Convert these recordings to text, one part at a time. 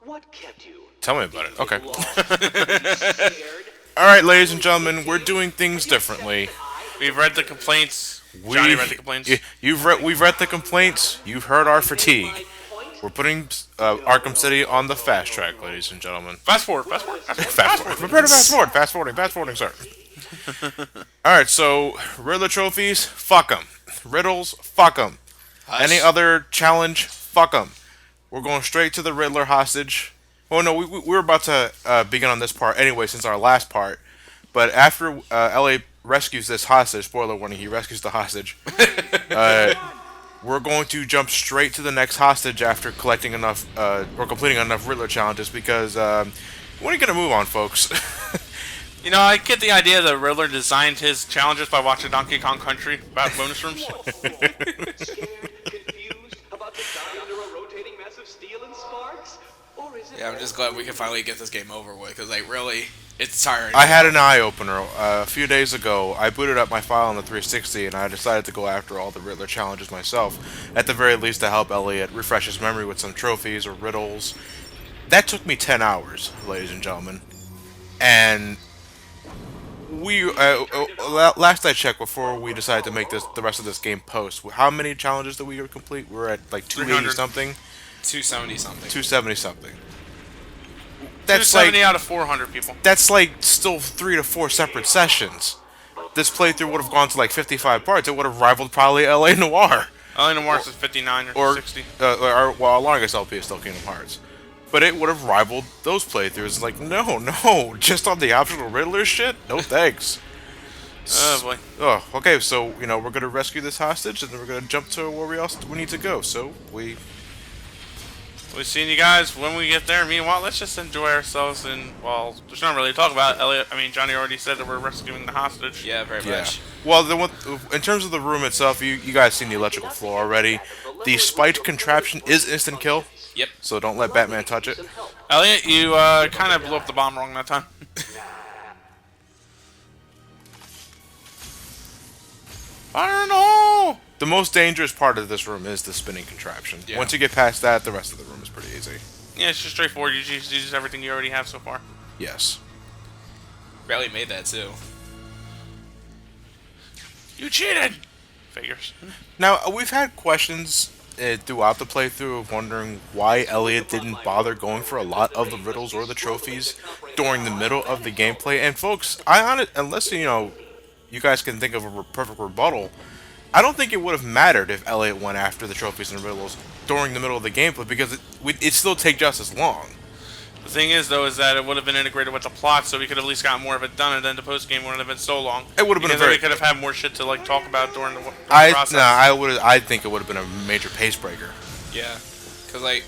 What kept you? Tell me about it. Okay. Scared? Alright, ladies and gentlemen, we're doing things differently. We've read the complaints. Johnny read the complaints. We've read the complaints. You've heard our fatigue. We're putting Arkham City on the fast track, ladies and gentlemen. Fast forward, fast forward, fast forward. Fast forward. Prepare to fast forwarding, sir. Alright, so Riddler trophies, fuck them. Riddles, fuck them. Any other challenge, fuck them. We're going straight to the Riddler hostage. Well, no, we were about to begin on this part anyway, since our last part. But after Elliot rescues this hostage, spoiler warning, he rescues the hostage. We're going to jump straight to the next hostage after collecting enough, or completing enough Riddler challenges, because when are you gonna move on, folks? You know, I get the idea that Riddler designed his challenges by watching Donkey Kong Country about bonus rooms. Scared? Confused? About to die under a rotating mass of steel and sparks? Or is it Yeah, I'm just glad we can finally get this game over with, because, like, really, it's tiring. I had an eye-opener. A few days ago, I booted up my file on the 360, and I decided to go after all the Riddler challenges myself, at the very least to help Elliot refresh his memory with some trophies or riddles. That took me 10 hours, ladies and gentlemen. And last I checked, before we decided to make the rest of this game post, how many challenges did we complete? We're at like 280 something, 270 something. 270 something. That's 270 like out of 400 people. that's like still 3 to 4 separate sessions. This playthrough would have gone to like 55 parts. It would have rivaled probably LA Noire. LA Noire is 59 or 60. Well, our longest LP is still Kingdom Hearts. But it would have rivaled those playthroughs. Like, no, just on the optional Riddler shit? No thanks. Oh boy. Oh, okay, so, we're gonna rescue this hostage, and then we're gonna jump to where we need to go. So, We'll see you guys when we get there. Meanwhile, let's just enjoy ourselves, and, well, there's not really to talk about. Johnny already said that we're rescuing the hostage. Yeah, very much. Well, in terms of the room itself, you guys seen the electrical floor already. The spiked contraption is instant kill. Yep. So don't let Batman touch it. Elliot, you kind of blew up the bomb wrong that time. I don't know. The most dangerous part of this room is the spinning contraption. Yeah. Once you get past that, the rest of the room is pretty easy. Yeah, it's just straightforward. You just use everything you already have so far. Yes. Barely made that, too. You cheated! Figures. Now, we've had questions throughout the playthrough of wondering why Elliot didn't bother going for a lot of the riddles or the trophies during the middle of the gameplay. And folks, unless, you guys can think of a perfect rebuttal, I don't think it would have mattered if Elliot went after the trophies and riddles during the middle of the gameplay, because it'd still take just as long. The thing is, though, is that it would have been integrated with the plot, so we could have at least got more of it done, and then the post game wouldn't have been so long. It would have been because we could have had more shit to talk about during the process. I think it would have been a major pace breaker. Yeah. Because, like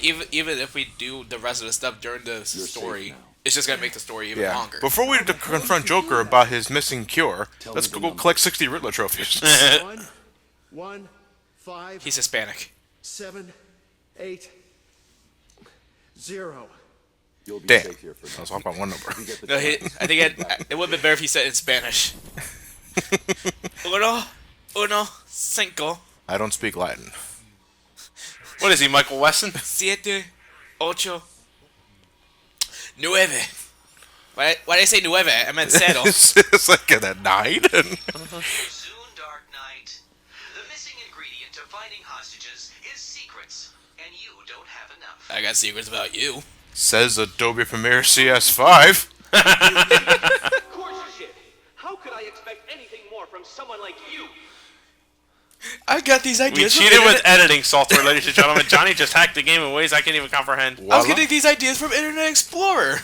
even if we do the rest of the stuff during the story, it's just going to make the story even longer. Before we confront Joker about his missing cure, let's go collect 60 Riddler trophies. 1, 5, He's Hispanic. 7, 8, 0. You'll be Damn. safe here for I was off by one number. You get the No, I think it would have been better if he said it in Spanish. Uno, cinco, I don't speak Latin. What is he, Michael Wesson? siete, ocho, nueve. Why did I say nueve? I meant cero. It's like a 9. Soon, Dark Knight. The missing ingredient to finding hostages is secrets, and you don't have enough. I got secrets about you. Says Adobe Premiere CS5. Of course you should. How could I expect anything more from someone like you? I got these We ideas. cheated with editing software, ladies and gentlemen. Johnny just hacked the game in ways I can't even comprehend. I was getting these ideas from Internet Explorer.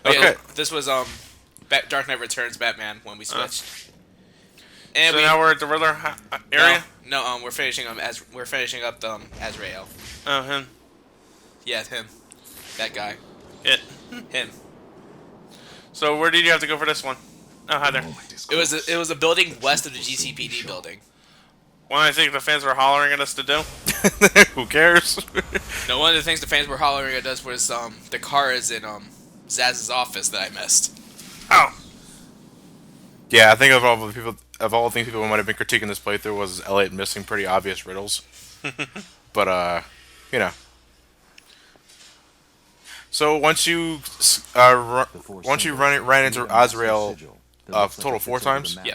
Okay. This was Dark Knight Returns Batman when we switched. And So now we're at the Riddler area? No, we're finishing up the Azrael. Oh, him. Yeah, him. That guy. It. Him. So where did you have to go for this one? Oh, hi there. It was a building west of the GCPD building. One I think the fans were hollering at us to do. Who cares? No, one of the things the fans were hollering at us was the car is in Zaz's office that I missed. Oh. Yeah, I think of all the things people might have been critiquing this playthrough was Elliot missing pretty obvious riddles. But So once you ran into Azrael total 4 times, Yeah.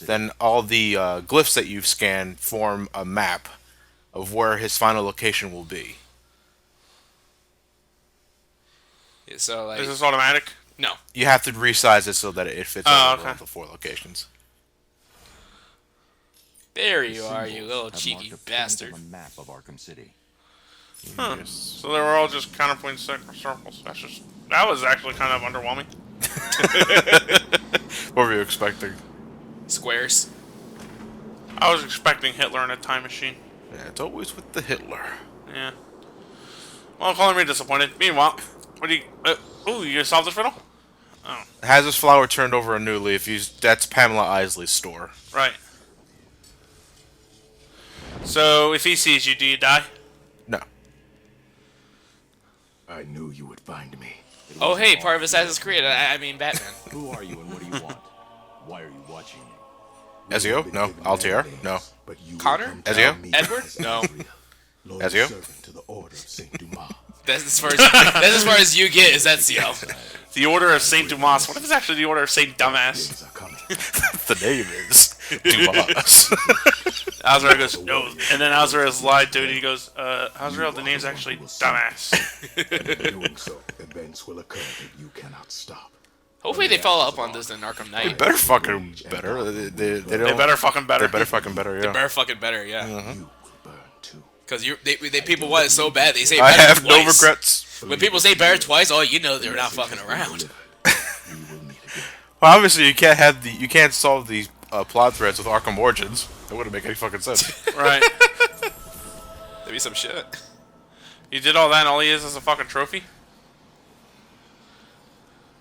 then all the glyphs that you've scanned form a map of where his final location will be. Yeah, so like Is this automatic? no. You have to resize it so that it fits Oh, all okay. the 4 locations. There you are, you little cheeky bastard. Map of Arkham City. Huh. So they were all just counterpoint circles. That was actually kind of underwhelming. What were you expecting? Squares. I was expecting Hitler in a time machine. Yeah, it's always with the Hitler. Yeah. Well, calling me disappointed. Meanwhile, what do you? You gonna solve this riddle? Oh, Has his flower turned over a new leaf? That's Pamela Isley's store. right. So if he sees you, do you die? No. I knew you would find me. Oh hey, part of Assassin's Creed. I mean Batman. Who are you and what do you want? Why are you watching me? Ezio? No. Altair? No. But you Connor? will come tell Ezio? me Edward? as No. loyal Ezio? servant to the order of Saint Dumas. That's as far as you get. Is that Ezio? The Order of Saint Dumas. What if it's actually the Order of Saint Dumbass? Things are coming. The name is Dumas. Azrael goes, no. And then Azrael's lied to it. He goes, Azrael, the name's actually Dumbass. In doing so, events will occur that you cannot stop. Hopefully they follow up on this in Arkham Knight. Better fucking better. They They don't. better fucking better. They better fucking better. Yeah. Better fucking better, yeah. You will burn too. Because they people want it so bad they say I better have no twice. regrets. When people say better twice, oh, you know they're not fucking around. Well, obviously, you can't solve these plot threads with Arkham Origins. That wouldn't make any fucking sense. Right. That'd be some shit. You did all that and all he is a fucking trophy?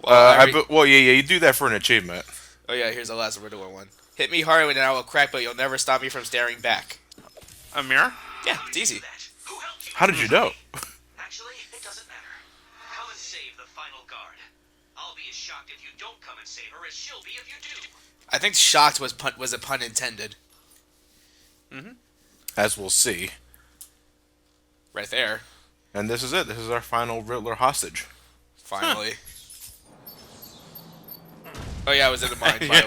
Well, yeah, you do that for an achievement. Oh yeah, here's the last Riddler one. Hit me hard and I will crack, but you'll never stop me from staring back. A mirror? Yeah, it's easy. Who helped you? How did you know? Actually, it doesn't matter. Come and save the final guard. I'll be as shocked if you don't come and save her as she'll be if you do. I think shocked was a pun intended. As we'll see. Right there. And this is it. This is our final Riddler hostage. Finally. Oh yeah, I was in the mines, by the way.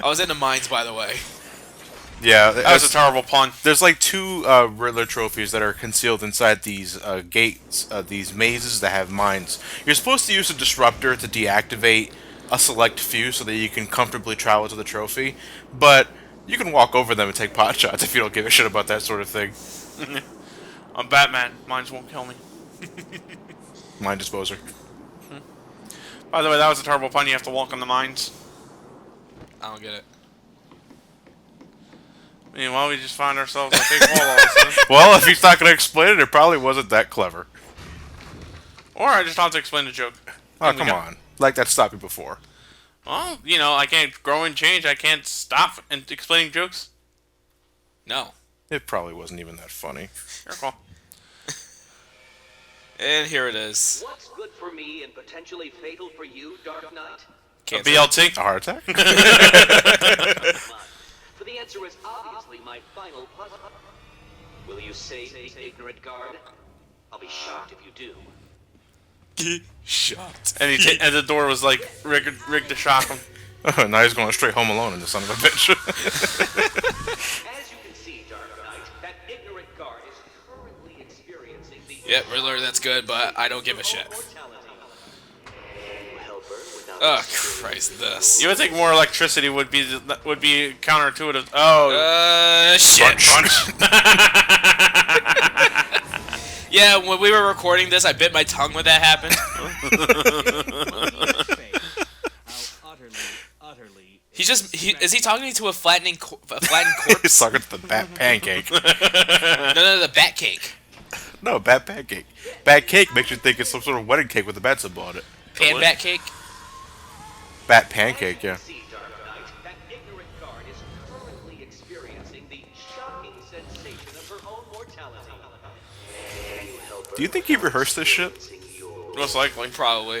I was in the mines, by the way. Yeah, That was a terrible pun. there's like 2 Riddler trophies that are concealed inside these gates, these mazes that have mines. You're supposed to use a disruptor to deactivate a select few so that you can comfortably travel to the trophy, but you can walk over them and take pot shots if you don't give a shit about that sort of thing. I'm Batman. Mines won't kill me. Mine disposer. By the way, that was a terrible pun. You have to walk on the mines. I don't get it. Meanwhile, we just find ourselves on a big wall all of a sudden. Well, if he's not going to explain it, it probably wasn't that clever. Or I just have to explain the joke. Oh, And we come go. on. Like that stopped you before. Well, I can't grow and change. I can't stop and explaining jokes. No. It probably wasn't even that funny. Your call. And here it is. What's good for me and potentially fatal for you, Dark Knight? A Cancer. BLT. A heart attack? For the answer is obviously my final puzzle. Will you save the ignorant guard? I'll be shocked if you do. Shot. And and the door was like rigged to shock him. Now he's going straight home alone in the son of a bitch. As you can see, Dark Knight, that ignorant guard is currently experiencing the Yep, Riddler, that's good, but I don't give a shit. mortality. Can you help her without Oh, Christ, this. You would think more electricity would be counterintuitive. Oh, Shit. crunch. Yeah, when we were recording this, I bit my tongue when that happened. Is he talking to a flattened He's corpse? talking to the bat pancake. No, the bat cake. No, bat pancake. Bat cake makes you think it's some sort of wedding cake with a bat symbol on it. Pan bat cake? Bat pancake, yeah. see, Dark Knight, that ignorant guard is currently experiencing the shocking sensation of her own mortality. Can you help her Do you think he rehearsed this shit? experiencing yours? Most likely. Probably.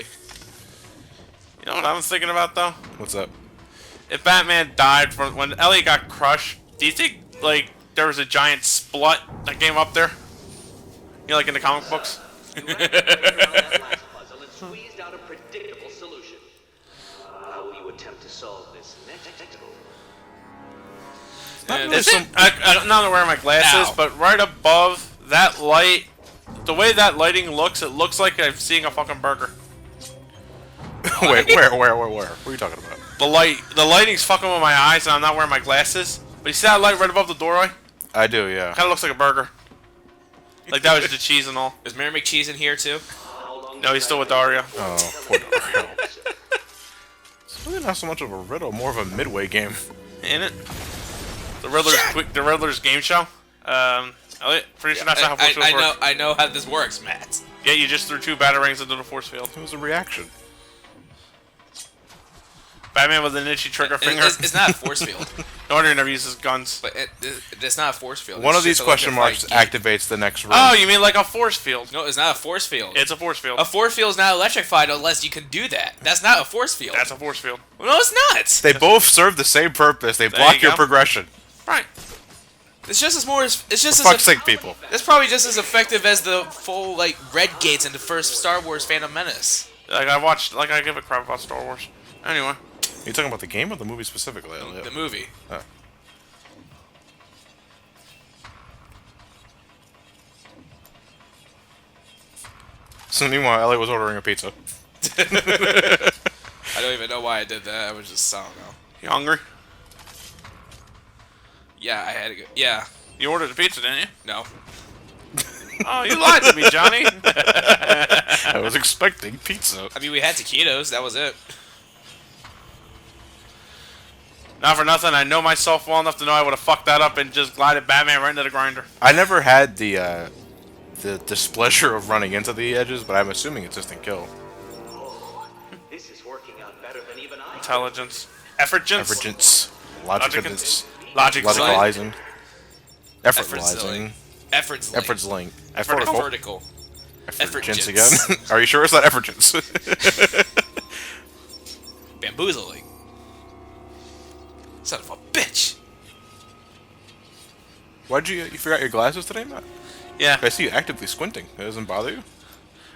You know what I was thinking about though? What's up? If Batman died from when Elliot got crushed, do you think like there was a giant splut that came up there? You know, like in the comic books? You wrapped your head around that last puzzle and squeezed out a predictable solution. How will you attempt to solve this next? I'm not aware of my glasses, Ow. but right above that light, the way that lighting looks, it looks like I'm seeing a fucking burger. Wait, where? What are you talking about? The lighting's fucking with my eyes, and I'm not wearing my glasses. But you see that light right above the doorway? I do, yeah. Kind of looks like a burger. Like that was the cheese and all. Is Mary McCheese in here too? No, he's still with Dario. Oh, poor Dario. It's really not so much of a riddle, more of a midway game. Ain't it? The Riddler's game show. Elliot, pretty sure that's not how force fields work. I know how this works, Matt. Yeah, you just threw 2 batarangs into the force field. It was a reaction. Batman with an itchy trigger finger. It's not a force field. No wonder he never uses guns. But it's not a force field. One It's of these just question marks electrified activates the next room. Oh, you mean like a force field? No, it's not a force field. It's a force field. A force field is not electrified unless you can do that. That's not a force field. That's a force field. No, it's not. They both serve the same purpose. They There block you your go. progression. Right. It's just as more. It's just For as fuck's sake, people. It's probably just as effective as the full like red gates in the first Star Wars Phantom Menace. I give a crap about Star Wars. Anyway. Are you talking about the game or the movie specifically? Elliot? The movie. Oh. So meanwhile, Elliot was ordering a pizza. I don't even know why I did that. I was just I don't know. You hungry? Yeah, I had to go. Yeah. You ordered a pizza, didn't you? No. Oh, you lied to me, Johnny. I was expecting pizza. I mean, we had taquitos. That was it. Not for nothing, I know myself well enough to know I would have fucked that up and just glided Batman right into the grinder. I never had the displeasure of running into the edges, but I'm assuming it's instant kill. This is working out better than even I. Intelligence. Effortgence. Efforgence. Logicance. Logicalizing. Logicalizing. Effortalizing. Efforts. Effortling. Vertical. Effortgence Effortgence. again. Are you sure it's not effortgence? Bamboozling. Son of a bitch. Why'd you forgot your glasses today, Matt? Yeah. I see you actively squinting. It doesn't bother you?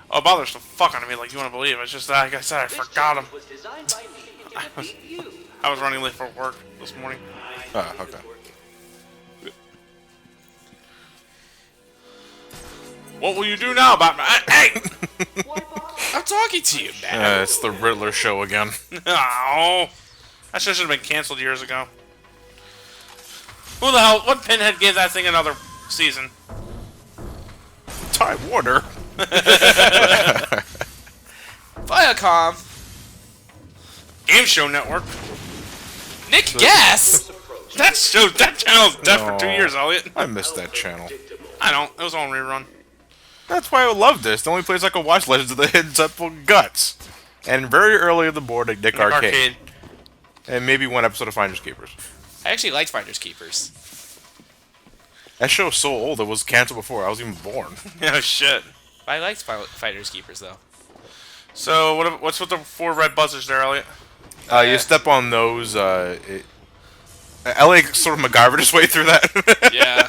Oh, it bothers the fuck out of me like you want to believe. It's just that, like I said, I forgot them. Was designed by me to defeat you. I was running late for work this morning. Oh, okay. What will you do now, Batman? Hey! I'm talking to you, man. It's the Riddler show again. Oh, that should have been canceled years ago. Who the hell? What pinhead gave that thing another season? Time Warner. Viacom. Game Show Network. Nick Gas. That channel's dead for 2 No. years, Elliot. I missed that channel. I don't. It was on rerun. That's why I love this. The only place I can watch Legends of the Hidden Temple Guts. And very early in the morning, Nick Arcade. And maybe one episode of Finders Keepers. I actually liked Finders Keepers. That show's so old, it was canceled before I was even born. Yeah, shit. I liked Finders Keepers though. So, what's with the 4 red buzzers there, Elliot? You step on those, LA sort of MacGyvered his way through that. Yeah.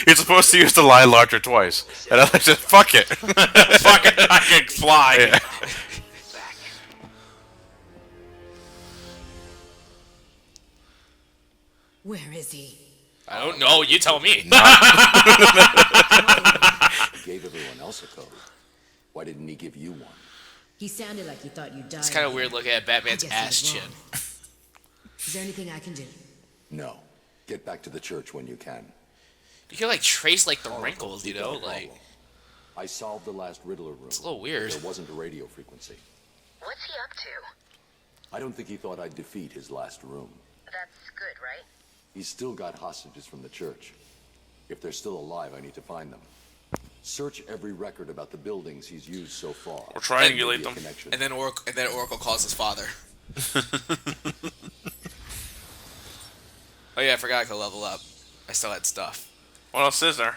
You're supposed to use the line larger twice. And I said, fuck it. Fuck it, I can fly. Yeah. Where is he? I don't know. You tell me. He gave everyone else a code. Why didn't he give you one? He sounded like he thought you died. It's kind of weird looking at Batman's I guess ass he's chin. wrong. Is there anything I can do? No. Get back to the church when you can. You can like trace like the wrinkles, you know, No like problem. I solved the last Riddler room. it's a little weird. There wasn't a radio frequency. What's he up to? I don't think he thought I'd defeat his last room. That's good, right? He's still got hostages from the church. If they're still alive, I need to find them. Search every record about the buildings he's used so far. Or triangulate Maybe a them. connection. And then Oracle calls his father. Oh yeah, I forgot I could level up. I still had stuff. What else is there?